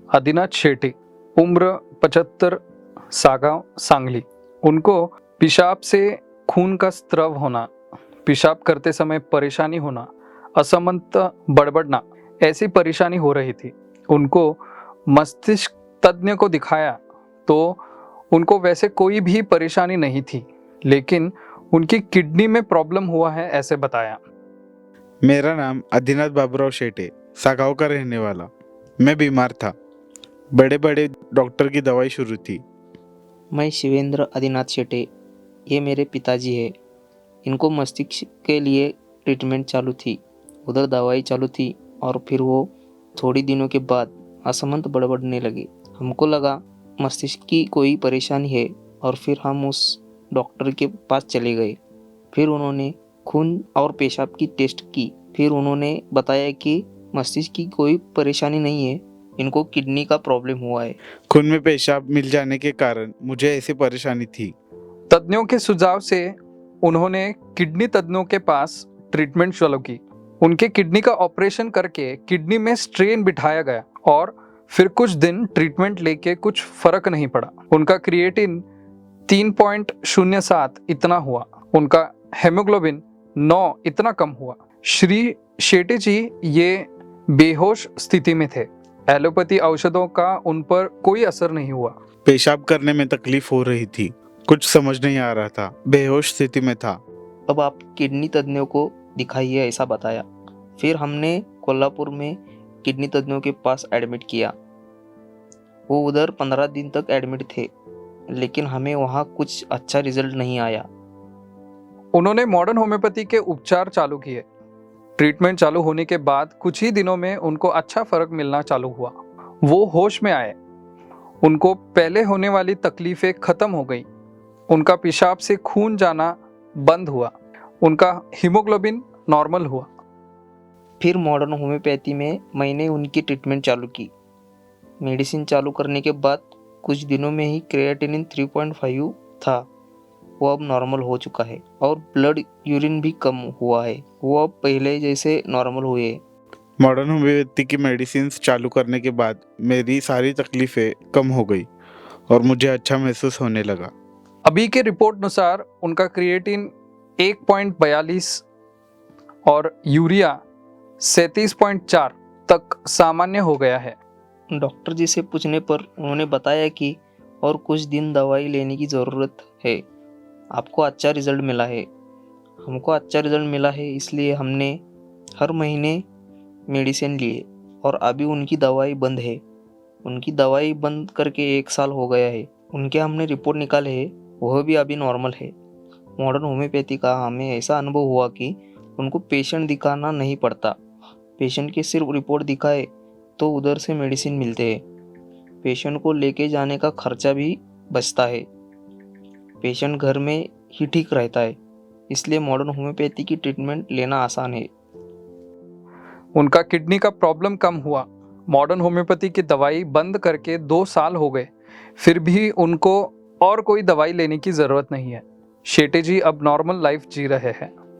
आदिनाथ शेटे, उम्र 75, सागांव, सांगली। उनको पेशाब से खून का स्राव होना, पेशाब करते समय परेशानी होना, असमंत बड़बड़ना, ऐसी परेशानी हो रही थी। उनको मस्तिष्क तज्ञ को दिखाया तो उनको वैसे कोई भी परेशानी नहीं थी, लेकिन उनकी किडनी में प्रॉब्लम हुआ है, ऐसे बताया। मेरा नाम आदिनाथ बाबूराव शेटे, सागांव का रहने वाला। मैं बीमार था, बड़े बड़े डॉक्टर की दवाई शुरू थी। मैं शिवेंद्र आदिनाथ शेटे, ये मेरे पिताजी है। इनको मस्तिष्क के लिए ट्रीटमेंट चालू थी, उधर दवाई चालू थी और फिर वो थोड़ी दिनों के बाद असमंत बड़बड़ने लगे। हमको लगा मस्तिष्क की कोई परेशानी है और फिर हम उस डॉक्टर के पास चले गए। फिर उन्होंने खून और पेशाब की टेस्ट की। फिर उन्होंने बताया कि मस्तिष्क की कोई परेशानी नहीं है, इनको किडनी का प्रॉब्लम हुआ है। खून में पेशाब मिल जाने के कारण मुझे ऐसी परेशानी थी। तज्ञों के सुझाव से उन्होंने किडनी तज्ञों के पास ट्रीटमेंट शुरू की। उनके किडनी का ऑपरेशन करके किडनी में स्ट्रेन बिठाया गया और फिर कुछ दिन ट्रीटमेंट लेके कुछ फर्क नहीं पड़ा। उनका क्रिएटिन 3.07 इतना हुआ, उनका हेमोग्लोबिन 9 इतना कम हुआ। श्री शेट्टी जी ये बेहोश स्थिति में थे। एलोपैथी औषधों का उन पर कोई असर नहीं हुआ। पेशाब करने में तकलीफ हो रही थी, कुछ समझ नहीं आ रहा था, बेहोश स्थिति में था। अब आप किडनी तज्ञों को दिखाइए, ऐसा बताया। फिर हमने कोल्हापुर में किडनी तज्ञों के पास एडमिट किया। वो उधर 15 दिन तक एडमिट थे, लेकिन हमें वहाँ कुछ अच्छा रिजल्ट नहीं आया। उन्होंने मॉडर्न होम्योपैथी के उपचार चालू किए। ट्रीटमेंट चालू होने के बाद कुछ ही दिनों में उनको अच्छा फर्क मिलना चालू हुआ। वो होश में आए, उनको पहले होने वाली तकलीफें खत्म हो गई। उनका पेशाब से खून जाना बंद हुआ, उनका हीमोग्लोबिन नॉर्मल हुआ। फिर मॉडर्न होम्योपैथी में मैंने उनकी ट्रीटमेंट चालू की। मेडिसिन चालू करने के बाद कुछ दिनों में ही क्रिएटिनिन 3.5 था, वो अब नॉर्मल हो चुका है और ब्लड यूरिन भी कम हुआ है। वो अब पहले जैसे नॉर्मल हुए। मॉडर्न होम्योपैथी की मेडिसिन चालू करने के बाद मेरी सारी तकलीफें कम हो गई और मुझे अच्छा महसूस होने लगा। अभी के रिपोर्ट अनुसार उनका क्रिएटिन 1.42 और यूरिया 37.4 तक सामान्य हो गया है। डॉक्टर जी से पूछने पर उन्होंने बताया कि और कुछ दिन दवाई लेने की ज़रूरत है, आपको अच्छा रिजल्ट मिला है। हमको अच्छा रिजल्ट मिला है, इसलिए हमने हर महीने मेडिसिन लिए और अभी उनकी दवाई बंद है। उनकी दवाई बंद करके 1 साल हो गया है। उनके हमने रिपोर्ट निकाले हैं, वह भी अभी नॉर्मल है। मॉडर्न होम्योपैथी का हमें ऐसा अनुभव हुआ कि उनको पेशेंट दिखाना नहीं पड़ता। पेशेंट की सिर्फ रिपोर्ट दिखाए तो उधर से मेडिसिन मिलते हैं। पेशेंट को लेके जाने का खर्चा भी बचता है। पेशेंट घर में ही ठीक रहता है, इसलिए मॉडर्न होम्योपैथी की ट्रीटमेंट लेना आसान है। उनका किडनी का प्रॉब्लम कम हुआ। मॉडर्न होम्योपैथी की दवाई बंद करके 2 साल हो गए, फिर भी उनको और कोई दवाई लेने की ज़रूरत नहीं है। शेट्टी जी अब नॉर्मल लाइफ जी रहे हैं।